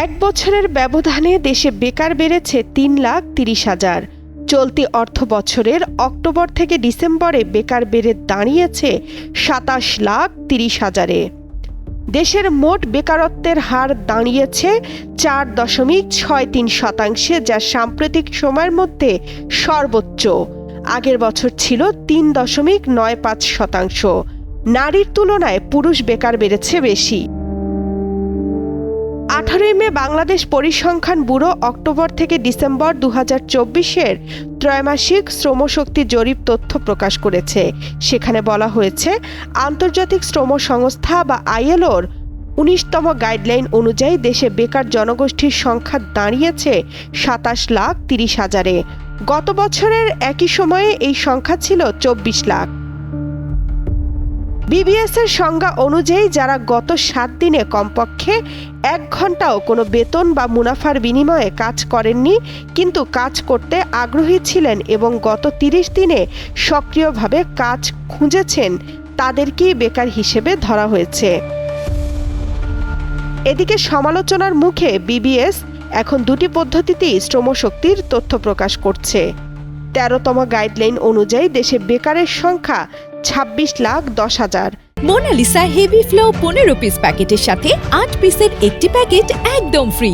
এক বছরের ব্যবধানে দেশে বেকার বেড়েছে 3,30,000। চলতি অর্থ বছরের অক্টোবর থেকে ডিসেম্বরে বেকার বেড়ে দাঁড়িয়েছে 27,30,000-এ। দেশের মোট বেকারত্বের হার দাঁড়িয়েছে 4.63%, যা সাম্প্রতিক সময়ের মধ্যে সর্বোচ্চ। আগের বছর ছিল 3.95%। নারীর তুলনায় পুরুষ বেকার বেড়েছে বেশি। 18 মে বাংলাদেশ পরিসংখ্যান ব্যুরো অক্টোবর থেকে ডিসেম্বর 2024-এর ত্রৈমাসিক শ্রমশক্তি জরিপ তথ্য প্রকাশ করেছে। সেখানে বলা হয়েছে, আন্তর্জাতিক শ্রম সংস্থা বা ILOর 19তম গাইডলাইন অনুযায়ী দেশে বেকার জনগোষ্ঠীর সংখ্যা দাঁড়িয়েছে 27,30,000-এ। গত বছরের একই সময়ে এই সংখ্যা ছিল 24 লাখ। BBS-এর সংজ্ঞা অনুযায়ী যারা গত 7 দিনে কমপক্ষে 1 ঘন্টাও কোনো বেতন বা মুনাফার বিনিময়ে কাজ করেননি, কিন্তু কাজ করতে আগ্রহী ছিলেন এবং গত 30 দিনে সক্রিয়ভাবে কাজ খুঁজেছেন, তাদেরকেই বেকার হিসেবে ধরা হয়েছে। এদিকে সমালোচনার মুখে BBS এখন দুটি পদ্ধতিতেই শ্রমশক্তির তথ্য প্রকাশ করছে। 13তম গাইডলাইন অনুযায়ী দেশে বেকারের সংখ্যা 26,10,000। মোনালিসা হেভি ফ্লো 15 পিস প্যাকেটের সাথে 8 পিসের একটি প্যাকেট একদম ফ্রি,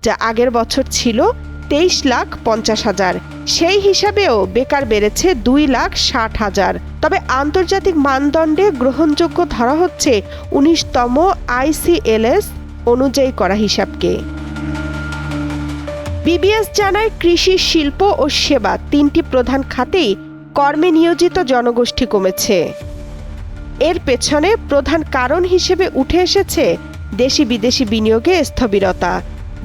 যা আগের বছর ছিল 23,50,000। সেই হিসাবেও বেকার বেড়েছে 2,60,000। তবে আন্তর্জাতিক মানদণ্ডে গ্রহণযোগ্য ধরা হচ্ছে 19তম ICLS অনুযায়ী করা হিসাবকে। BBS জানায়, কৃষি, শিল্প ও সেবা 3টি প্রধান খাতেই কর্মে নিয়োজিত জনগোষ্ঠী কমেছে। এর পেছনে প্রধান কারণ হিসেবে উঠে এসেছে দেশি বিদেশি বিনিয়োগে স্থবিরতা,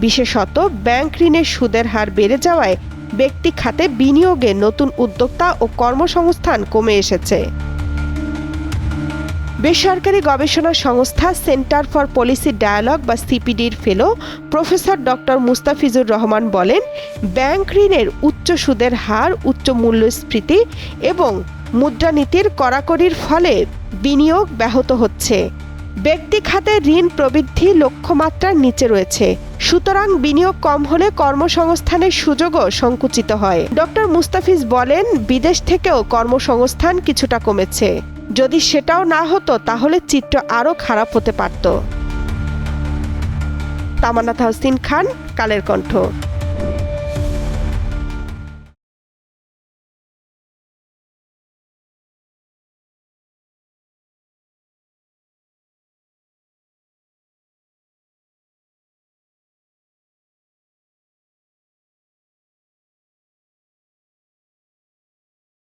বিশেষত ব্যাংক ঋণের সুদের হার বেড়ে যাওয়ায় ব্যক্তি খাতে বিনিয়োগে নতুন উদ্যোক্তা ও কর্মসংস্থান কমে এসেছে। বেসরকারি গবেষণা সংস্থা সেন্টার ফর পলিসি ডায়ালগ বা CPDর ফেলো প্রফেসর ডক্টর মুস্তাফিজুর রহমান বলেন, ব্যাংক ঋণের উচ্চ সুদের হার, উচ্চ মূল্যস্ফীতি এবং মুদ্রানীতির কড়াকড়ির ফলে বিনিয়োগ ব্যাহত হচ্ছে। ব্যক্তি খাতে ঋণ প্রবৃদ্ধি লক্ষ্যমাত্রার নিচে রয়েছে, সুতরাং বিনিয়োগ কম হলে কর্মসংস্থানের সুযোগও সংকুচিত হয়। ডক্টর মুস্তাফিজ বলেন, বিদেশ থেকেও কর্মসংস্থান কিছুটা কমেছে। যদি সেটাও না হতো তাহলে চিত্র আরও খারাপ হতে পারত। তামান্না তাহসিন খান, কালের কণ্ঠ।